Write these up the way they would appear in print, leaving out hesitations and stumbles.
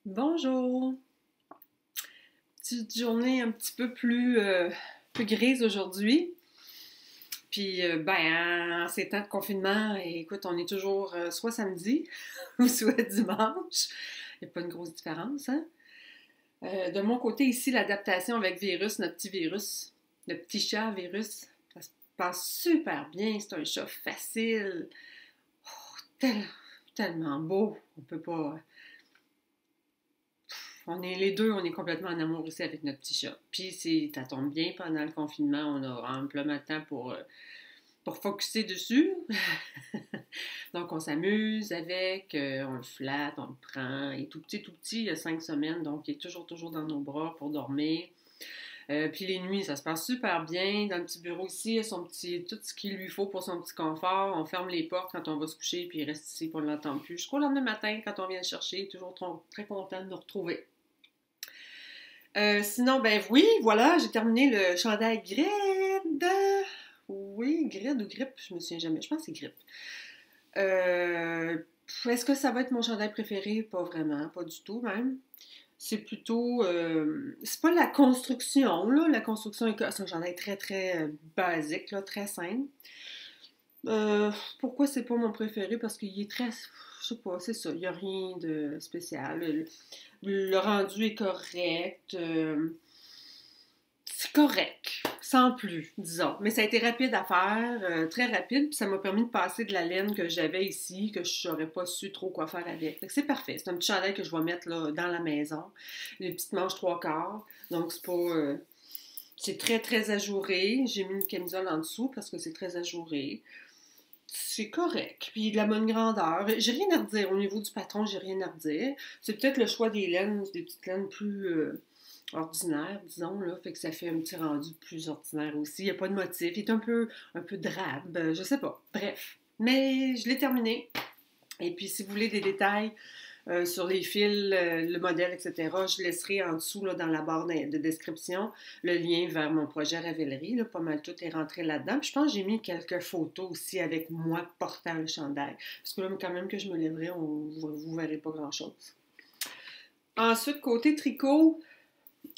Bonjour! Petite journée un petit peu plus grise aujourd'hui. Puis, en ces temps de confinement, écoute, on est toujours soit samedi ou soit dimanche. Il n'y a pas une grosse différence, hein? De mon côté, ici, l'adaptation avec virus, notre petit virus, le petit chat virus, ça se passe super bien. C'est un chat facile. Tellement beau. On peut pas. On est les deux, on est complètement en amour aussi avec notre petit chat. Puis ça tombe bien, pendant le confinement, on a amplement de temps pour focusser dessus. Donc on s'amuse avec, on le flatte, on le prend. Il est tout petit, il a 5 semaines, donc il est toujours dans nos bras pour dormir. Puis les nuits, ça se passe super bien. Dans le petit bureau ici, il a tout ce qu'il lui faut pour son petit confort. On ferme les portes quand on va se coucher, puis il reste ici pour ne l'entendre plus. Jusqu'au lendemain matin, quand on vient le chercher, toujours très content de nous retrouver. Sinon, ben oui, voilà, j'ai terminé le chandail Grid. Oui, Grid ou Grip, je me souviens jamais. Je pense que c'est Grip. Euh, Est-ce que ça va être mon chandail préféré? Pas vraiment, pas du tout même. C'est plutôt... c'est pas la construction, là. La construction, c'est un chandail très basique, là, très simple. Pourquoi c'est pas mon préféré? Parce qu'il est très... Je sais pas, c'est ça. Il n'y a rien de spécial. Le rendu est correct. C'est correct, sans plus, disons. Mais ça a été rapide à faire, très rapide, puis ça m'a permis de passer de la laine que j'avais ici, que je n'aurais pas su trop quoi faire avec. Fait que c'est parfait. C'est un petit chandail que je vais mettre là, dans la maison. Les petites manches 3/4. Donc, c'est pas. C'est très ajouré. J'ai mis une camisole en dessous parce que c'est très ajouré. C'est correct. Puis de la bonne grandeur. J'ai rien à redire. Au niveau du patron, j'ai rien à redire. C'est peut-être le choix des laines, des petites laines plus ordinaires, disons, là. Fait que ça fait un petit rendu plus ordinaire aussi. Il n'y a pas de motif. Il est un peu drabe. Je sais pas. Bref. Mais je l'ai terminé. Et puis, si vous voulez des détails sur les fils, le modèle, etc., je laisserai en dessous, là, dans la barre de description, le lien vers mon projet Ravelry. Là, pas mal tout est rentré là-dedans. Puis je pense que j'ai mis quelques photos aussi avec moi portant le chandail. Parce que là, quand même que je me lèverai, vous ne verrez pas grand-chose. Ensuite, côté tricot,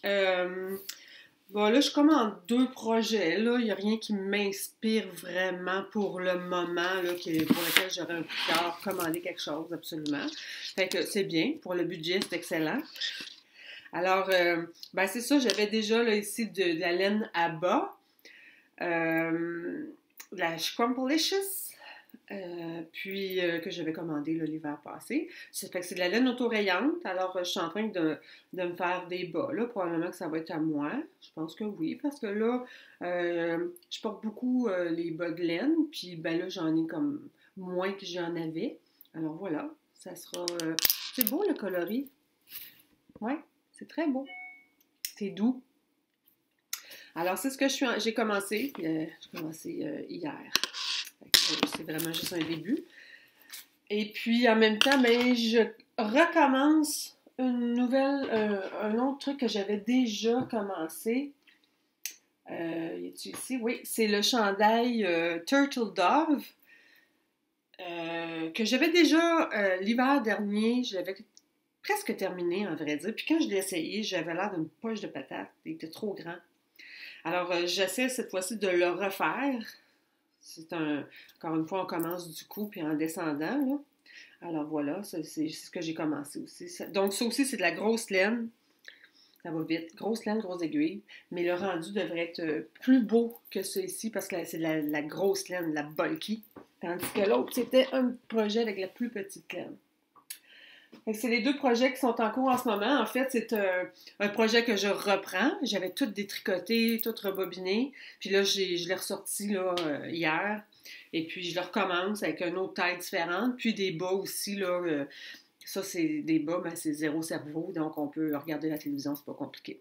bon, là, je suis comme en deux projets. Là. Il n'y a rien qui m'inspire vraiment pour le moment, là, pour lequel j'aurais un coup de cœur, commander quelque chose, absolument. Fait que c'est bien. Pour le budget, c'est excellent. Alors, c'est ça. J'avais déjà là, ici de la laine à bas. La Scrumpalicious. Que j'avais commandé l'hiver passé. Ça fait que c'est de la laine autorayante. Alors, je suis en train de me faire des bas. Là, probablement que ça va être à moi. Je pense que oui, parce que là, je porte beaucoup les bas de laine. Puis, ben là, j'en ai comme moins que j'en avais. Alors, voilà. Ça sera... c'est beau, le coloris. Ouais, c'est très beau. C'est doux. Alors, c'est ce que j'ai commencé. J'ai commencé hier. C'est vraiment juste un début. Et puis, en même temps, ben, je recommence un autre truc que j'avais déjà commencé. Est-tu ici? Oui, c'est le chandail Turtle Dove que j'avais déjà l'hiver dernier. Je l'avais presque terminé, en vrai dire. Puis quand je l'ai essayé, j'avais l'air d'une poche de patate. Il était trop grand. Alors, j'essaie cette fois-ci de le refaire. Encore une fois, on commence du coup, puis en descendant, là. Alors voilà, c'est ce que j'ai commencé aussi. Donc ça aussi, c'est de la grosse laine. Ça va vite. Grosse laine, grosse aiguille. Mais le rendu devrait être plus beau que celui-ci parce que c'est de la grosse laine, la bulky. Tandis que l'autre, c'était un projet avec la plus petite laine. C'est les deux projets qui sont en cours en ce moment. En fait, c'est un projet que je reprends. J'avais tout détricoté, tout rebobiné. Puis là, je l'ai ressorti là, hier. Et puis, je le recommence avec une autre taille différente. Puis des bas aussi, là. Ça, c'est des bas, mais c'est zéro cerveau. Donc, on peut regarder la télévision, c'est pas compliqué.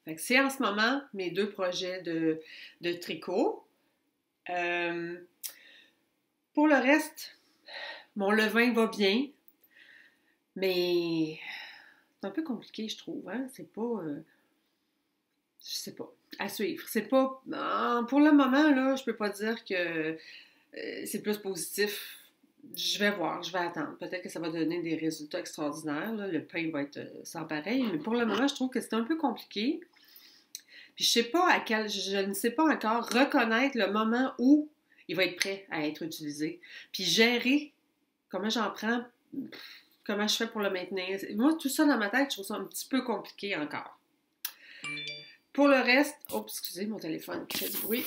Fait que c'est en ce moment mes deux projets de tricot. Pour le reste, mon levain va bien. Mais c'est un peu compliqué, je trouve. Hein? C'est pas... je sais pas. À suivre. C'est pas... pour le moment, là, je peux pas dire que c'est plus positif Je vais voir, je vais attendre. Peut-être que ça va donner des résultats extraordinaires, là. Le pain va être sans pareil, mais pour le moment, je trouve que c'est un peu compliqué. Puis je sais pas à quel, je ne sais pas encore reconnaître le moment où il va être prêt à être utilisé. Puis gérer comment j'en prends, comment je fais pour le maintenir. Moi, tout ça dans ma tête, je trouve ça un petit peu compliqué encore. Pour le reste, oh, excusez, mon téléphone qui fait du bruit.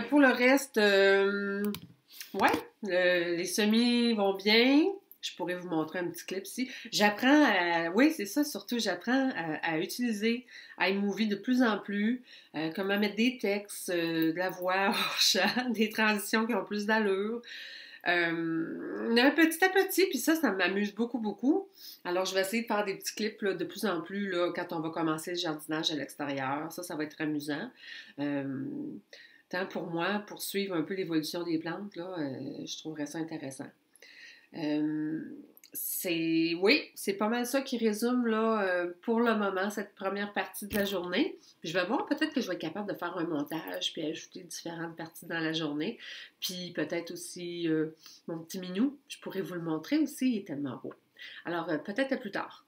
Pour le reste, ouais, les semis vont bien. Je pourrais vous montrer un petit clip ici. J'apprends à, oui, c'est ça, surtout, j'apprends à utiliser iMovie de plus en plus, comment mettre des textes, de la voix hors champ, des transitions qui ont plus d'allure. Petit à petit, puis ça m'amuse beaucoup, beaucoup. Alors, je vais essayer de faire des petits clips là, de plus en plus là, quand on va commencer le jardinage à l'extérieur. Ça va être amusant. Tant pour moi, pour suivre un peu l'évolution des plantes, là, je trouverais ça intéressant. Oui, c'est pas mal ça qui résume là, pour le moment cette première partie de la journée. Puis je vais voir, peut-être que je vais être capable de faire un montage puis ajouter différentes parties dans la journée. Puis peut-être aussi mon petit minou, je pourrais vous le montrer aussi, il est tellement beau. Alors peut-être à plus tard.